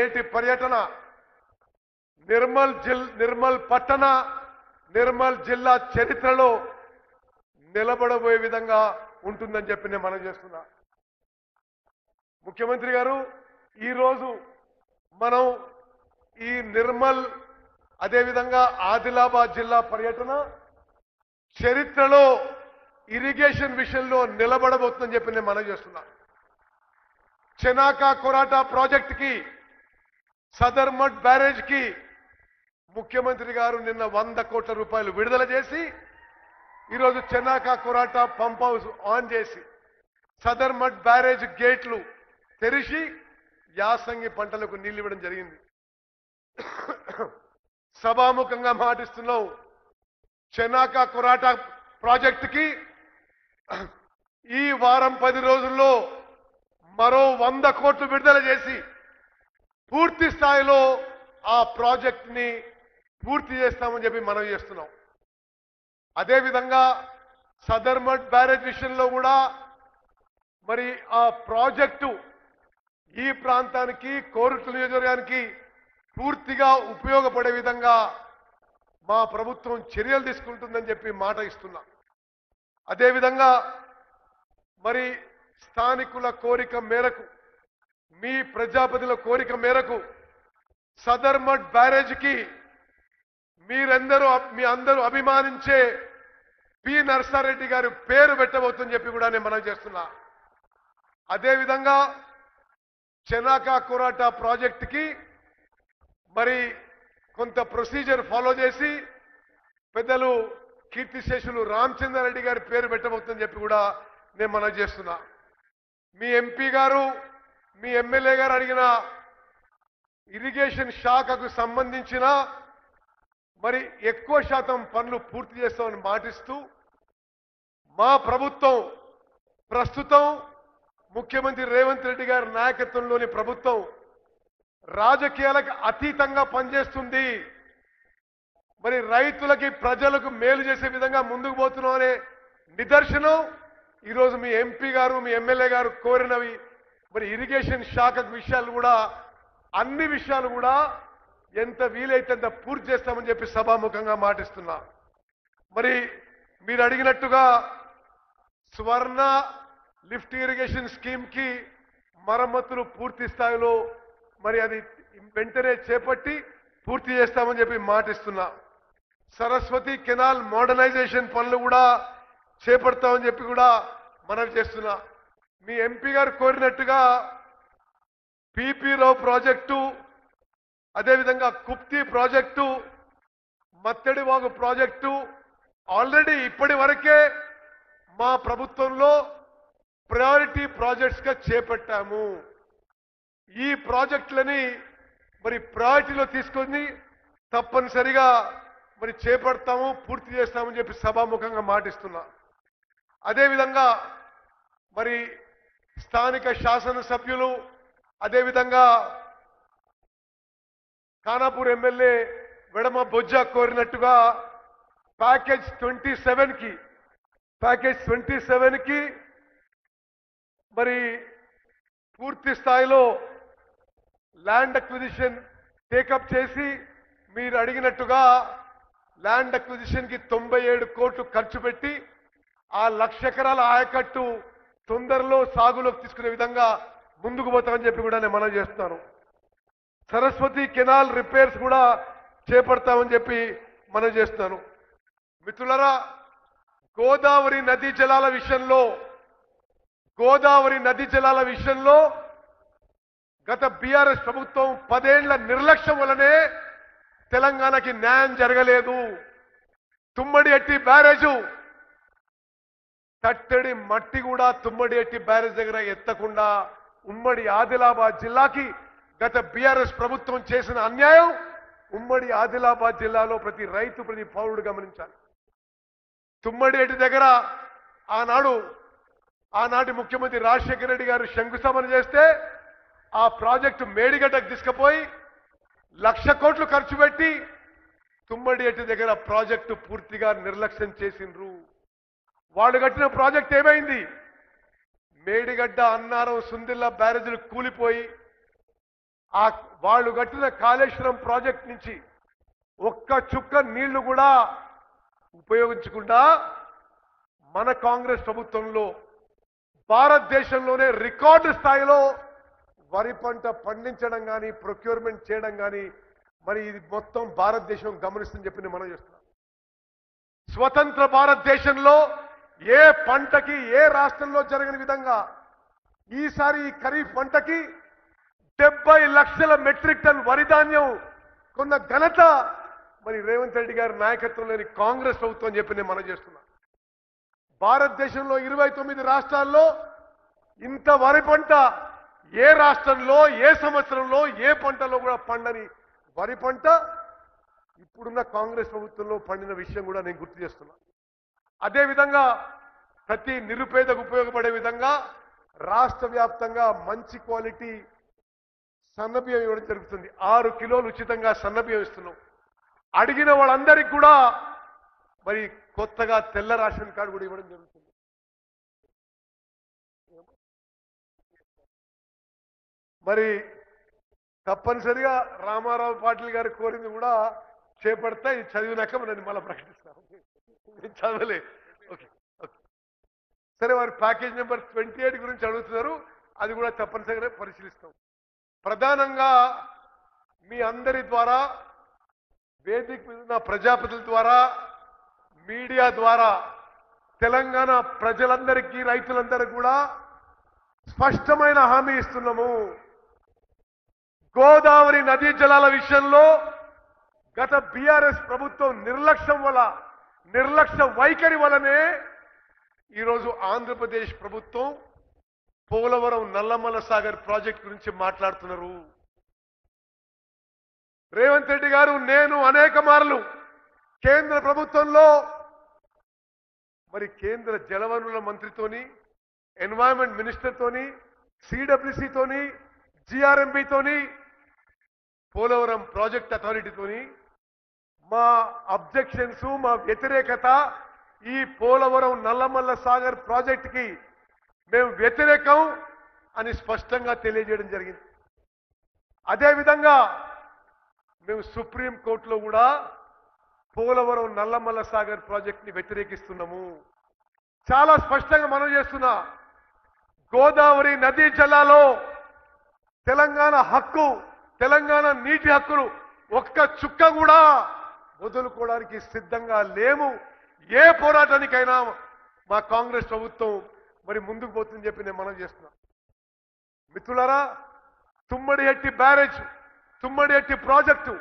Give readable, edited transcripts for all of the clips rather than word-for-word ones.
నేటి పర్యటన నిర్మల్ జిల్లా చరిత్రలో నిలబడబోయే విధంగా ఉంటుందని చెప్పి నేను మనం చేస్తున్నా. ముఖ్యమంత్రి గారు ఈ రోజు మనం ఈ నిర్మల్ అదే విధంగా ఆదిలాబాద్ జిల్లా పర్యటన చరిత్రలో ఇరిగేషన్ విషయంలో నిలబడబోతుందని చెప్పి నేను మనం చేస్తున్నా. చెనాకా కొరాటా ప్రాజెక్ట్ కి సదర్మట్ బ్యారేజ్ కి ముఖ్యమంత్రి గారు నిన్న 100 కోట్ల రూపాయలు విడుదల చేసి ఈరోజు Chanaka Korata pump house on చేసి సదర్మట్ బ్యారేజ్ గేట్లు తెరిచి యాసంగి పంటలకు నీళ్లు ఇవ్వడం జరిగింది. సభాముఖంగా మాటిస్తున్నాం. చెనాకా కొరాటా ప్రాజెక్ట్ కి ఈ వారం 10 రోజుల్లో మరో 100 కోట్లు విడుదల చేసి పూర్తి స్థాయిలో ఆ ప్రాజెక్ట్ ని పూర్తి చేస్తామని చెప్పి మనం చేస్తున్నాం. అదేవిధంగా సదర్మట్ బ్యారేజ్ విషయంలో కూడా మరి ఆ ప్రాజెక్టు ఈ ప్రాంతానికి కోరుట్ల నియోజకవర్గానికి పూర్తిగా ఉపయోగపడే విధంగా మా ప్రభుత్వం చర్యలు తీసుకుంటుందని చెప్పి మాట ఇస్తున్నా. అదేవిధంగా మరి స్థానికుల కోరిక మేరకు మీ ప్రజాపతిల కోరిక మేరకు సదర్మట్ బ్యారేజ్ కి మీ అందరూ అభిమానించే పి నర్సారెడ్డి గారి పేరు పెట్టబోతుందని చెప్పి కూడా నేను మనం చేస్తున్నా. అదేవిధంగా చెనాకా కొరాటా ప్రాజెక్ట్ కి మరి కొంత ప్రొసీజర్ ఫాలో చేసి పెద్దలు కీర్తిశేషులు రామచంద్రారెడ్డి గారి పేరు పెట్టబోతుందని చెప్పి కూడా నేను మనం చేస్తున్నా. మీ ఎంపీ గారు మీ ఎమ్మెల్యే గారు అడిగిన ఇరిగేషన్ శాఖకు సంబంధించిన మరి ఎక్కువ శాతం పనులు పూర్తి చేస్తామని మాటిస్తూ మా ప్రభుత్వం ప్రస్తుతం ముఖ్యమంత్రి రేవంత్ రెడ్డి గారి నాయకత్వంలోని ప్రభుత్వం రాజకీయాలకు అతీతంగా పనిచేస్తుంది. మరి రైతులకి ప్రజలకు మేలు చేసే విధంగా ముందుకు పోతున్నాం అనే నిదర్శనం ఈరోజు మీ ఎంపీ గారు మీ ఎమ్మెల్యే గారు కోరినవి మరి ఇరిగేషన్ శాఖ విషయాలు కూడా అన్ని విషయాలు కూడా ఎంత వీలైతే అంత పూర్తి చేస్తామని చెప్పి సభాముఖంగా మాటిస్తున్నా. మరి మీరు అడిగినట్టుగా స్వర్ణ లిఫ్ట్ ఇరిగేషన్ స్కీమ్ కి మరమ్మతులు పూర్తి స్థాయిలో మరి అది వెంటనే చేపట్టి పూర్తి చేస్తామని చెప్పి మాటిస్తున్నా. సరస్వతి కెనాల్ మోడర్నైజేషన్ పనులు కూడా చేపడతామని చెప్పి కూడా మనం చేస్తున్నా. మీ ఎంపీ గారు కోరినట్టుగా పిపి రావు ప్రాజెక్టు అదేవిధంగా కుప్తి ప్రాజెక్టు మత్తడివాగు ప్రాజెక్టు ఆల్రెడీ ఇప్పటి వరకే మా ప్రభుత్వంలో ప్రయారిటీ ప్రాజెక్ట్స్ గా చేపట్టాము. ఈ ప్రాజెక్టులని మరి ప్రయారిటీలో తీసుకొని తప్పనిసరిగా మరి చేపడతాము పూర్తి చేస్తామని చెప్పి సభాముఖంగా మాటిస్తున్నా. అదేవిధంగా మరి స్థానిక శాసనసభ్యులు అదేవిధంగా ఖానాపూర్ ఎమ్మెల్యే వెడమ బొజ్జ కోరినట్టుగా ప్యాకేజ్ 27 కి మరి పూర్తి స్థాయిలో ల్యాండ్ అక్విజిషన్ టేకప్ చేసి మీరు అడిగినట్టుగా ల్యాండ్ అక్విజిషన్ కి 97 కోట్లు ఖర్చు పెట్టి ఆ 1,00,000 ఎకరాల ఆయకట్టు తొందరలో సాగులోకి తీసుకునే విధంగా ముందుకు పోతామని చెప్పి కూడా నేను మనం చేస్తున్నాను. సరస్వతి కెనాల్ రిపేర్స్ కూడా చేపడతామని చెప్పి మనం చేస్తున్నాను. మిత్రులారా, గోదావరి నదీ జలాల విషయంలో గత బీఆర్ఎస్ ప్రభుత్వం 10 ఏళ్ల నిర్లక్ష్యం వల్లనే తెలంగాణకి న్యాయం జరగలేదు. తుమ్మడి ఎట్టి బ్యారేజు తట్టడి మట్టి కూడా తుమ్మడి ఎట్టి బ్యారేజ్ దగ్గర ఎత్తకుండా ఉమ్మడి ఆదిలాబాద్ జిల్లాకి గత బీఆర్ఎస్ ప్రభుత్వం చేసిన అన్యాయం ఉమ్మడి ఆదిలాబాద్ జిల్లాలో ప్రతి రైతు ప్రతి పౌరుడు గమనించాలి. తుమ్మడి ఎట్టి దగ్గర ఆనాటి ముఖ్యమంత్రి రాజశేఖర రెడ్డి గారు శంకుస్థాపన చేస్తే ఆ ప్రాజెక్టు మేడిగడ్డకు తీసుకుపోయి 1,00,000 కోట్లు ఖర్చు పెట్టి తుమ్మడి ఎట్టి దగ్గర ప్రాజెక్టు పూర్తిగా నిర్లక్ష్యం చేసిండ్రు. వాళ్ళు కట్టిన ప్రాజెక్ట్ ఏమైంది? మేడిగడ్డ అన్నారం సుందిల్లా బ్యారేజీలు కూలిపోయి ఆ వాళ్ళు కట్టిన కాళేశ్వరం ప్రాజెక్ట్ నుంచి ఒక్క చుక్క నీళ్లు కూడా ఉపయోగించకుండా మన కాంగ్రెస్ ప్రభుత్వంలో భారతదేశంలోనే రికార్డు స్థాయిలో వరి పంట పండించడం కానీ ప్రొక్యూర్మెంట్ చేయడం కానీ మరి ఇది మొత్తం భారతదేశం గమనిస్తుందని చెప్పి మనం చేస్తున్నాం. స్వతంత్ర భారతదేశంలో ఏ పంటకి ఏ రాష్ట్రంలో జరగని విధంగా ఈసారి ఈ ఖరీఫ్ పంటకి 70 లక్షల మెట్రిక్ టన్ వరి ధాన్యం కొన్న ఘనత మరి రేవంత్ రెడ్డి గారి నాయకత్వంలోని కాంగ్రెస్ ప్రభుత్వం అని చెప్పి నేను మనం చేస్తున్నా. భారతదేశంలో 29 రాష్ట్రాల్లో ఇంత వరి పంట ఏ రాష్ట్రంలో ఏ సంవత్సరంలో ఏ పంటలో కూడా పండని వరి పంట ఇప్పుడున్న కాంగ్రెస్ ప్రభుత్వంలో పండిన విషయం కూడా నేను గుర్తు చేస్తున్నా. అదేవిధంగా ప్రతి నిరుపేదకు ఉపయోగపడే విధంగా రాష్ట్ర వ్యాప్తంగా మంచి క్వాలిటీ సన్నబియ్యం ఇవ్వడం జరుగుతుంది. 6 కిలోలు ఉచితంగా సన్నబియ్యం ఇస్తున్నాం. అడిగిన వాళ్ళందరికీ కూడా మరి కొత్తగా తెల్ల రేషన్ కార్డు కూడా ఇవ్వడం జరుగుతుంది. మరి తప్పనిసరిగా రామారావు పాటిల్ గారు కోరింది కూడా చేపడతా. ఇది చదివినాక నేను మళ్ళీ ప్రకటిస్తాను. చదవలే. ఓకే ఓకే సరే, వారి ప్యాకేజ్ నెంబర్ 28 గురించి అడుగుతున్నారు. అది కూడా తప్పనిసరిగా పరిశీలిస్తాం. ప్రధానంగా మీ అందరి ద్వారా, వేదిక మీద ఉన్న ప్రజాప్రతినిధుల ద్వారా, మీడియా ద్వారా తెలంగాణ ప్రజలందరికీ రైతులందరికీ కూడా స్పష్టమైన హామీ ఇస్తున్నాము. గోదావరి నదీ జలాల విషయంలో గత బీఆర్ఎస్ ప్రభుత్వం నిర్లక్ష్య వైఖరి వలనే ఈరోజు ఆంధ్రప్రదేశ్ ప్రభుత్వం పోలవరం నల్లమల్ల సాగర్ ప్రాజెక్ట్ గురించి మాట్లాడుతున్నారు. రేవంత్ రెడ్డి గారు, నేను అనేక మార్లు కేంద్ర ప్రభుత్వంలో మరి కేంద్ర జలవనరుల మంత్రితోని, ఎన్వైరన్మెంట్ మినిస్టర్తోని, సిడబ్ల్యూసితోని, జిఆర్ఎంబితోని, పోలవరం ప్రాజెక్ట్ అథారిటీతోని మా అబ్జెక్షన్స్, మా వ్యతిరేకత, ఈ పోలవరం నల్లమల్ల సాగర్ ప్రాజెక్టుకి మేము వ్యతిరేకం అని స్పష్టంగా తెలియజేయడం జరిగింది. అదేవిధంగా మేము సుప్రీంకోర్టులో కూడా పోలవరం నల్లమల్ల సాగర్ ప్రాజెక్టుని వ్యతిరేకిస్తున్నాము. చాలా స్పష్టంగా మనం చేస్తున్నా, గోదావరి నదీ జలాలో తెలంగాణ హక్కు, తెలంగాణ నీటి హక్కులు ఒక్క చుక్క కూడా వదులుకోవడానికి సిద్ధంగా లేము. ఏ పోరాటానికైనా మా కాంగ్రెస్ ప్రభుత్వం మరి ముందుకు పోతుందని చెప్పి నేను మనం చేస్తున్నా. మిత్రులారా, తుమ్మడిహట్టి బ్యారేజ్, తుమ్మడిహట్టి ప్రాజెక్టు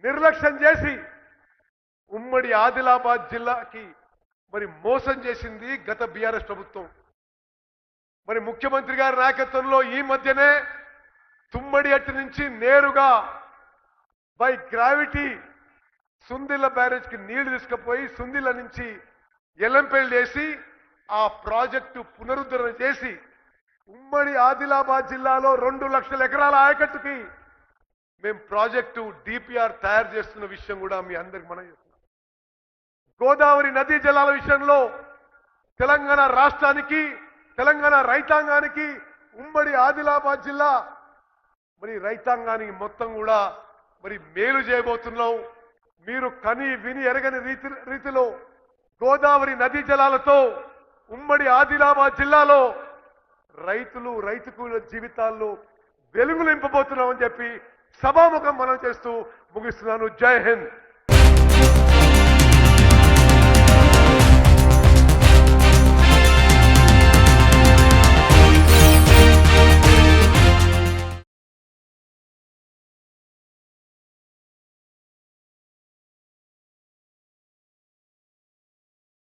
నిర్లక్ష్యం చేసి ఉమ్మడి ఆదిలాబాద్ జిల్లాకి మరి మోసం చేసింది గత బీఆర్ఎస్ ప్రభుత్వం. మరి ముఖ్యమంత్రి గారి నాయకత్వంలో ఈ మధ్యనే తుమ్మడిహట్టి నుంచి నేరుగా బై గ్రావిటీ సుందిల్ల బ్యారేజ్ కి నీళ్లు తీసుకుపోయి సుందిల్ల నుంచి ఎల్లంపల్లి వేసి ఆ ప్రాజెక్టు పునరుద్ధరణ చేసి ఉమ్మడి ఆదిలాబాద్ జిల్లాలో 2 లక్షల ఎకరాల ఆయకట్టుకి మేము ప్రాజెక్టు డిపిఆర్ తయారు చేస్తున్న విషయం కూడా మీ అందరికి మనం చేస్తున్నాం. గోదావరి నదీ జలాల విషయంలో తెలంగాణ రాష్ట్రానికి, తెలంగాణ రైతాంగానికి, ఉమ్మడి ఆదిలాబాద్ జిల్లా మరి రైతాంగానికి మొత్తం కూడా మరి మేలు చేయబోతున్నాం. మీరు కని విని ఎరగని రీతిలో గోదావరి నదీ జలాలతో ఉమ్మడి ఆదిలాబాద్ జిల్లాలో రైతు కూలీల జీవితాల్లో వెలుగు నింపబోతున్నామని చెప్పి సభాముఖం మనం చేస్తూ ముగిస్తున్నాను. జై హింద్.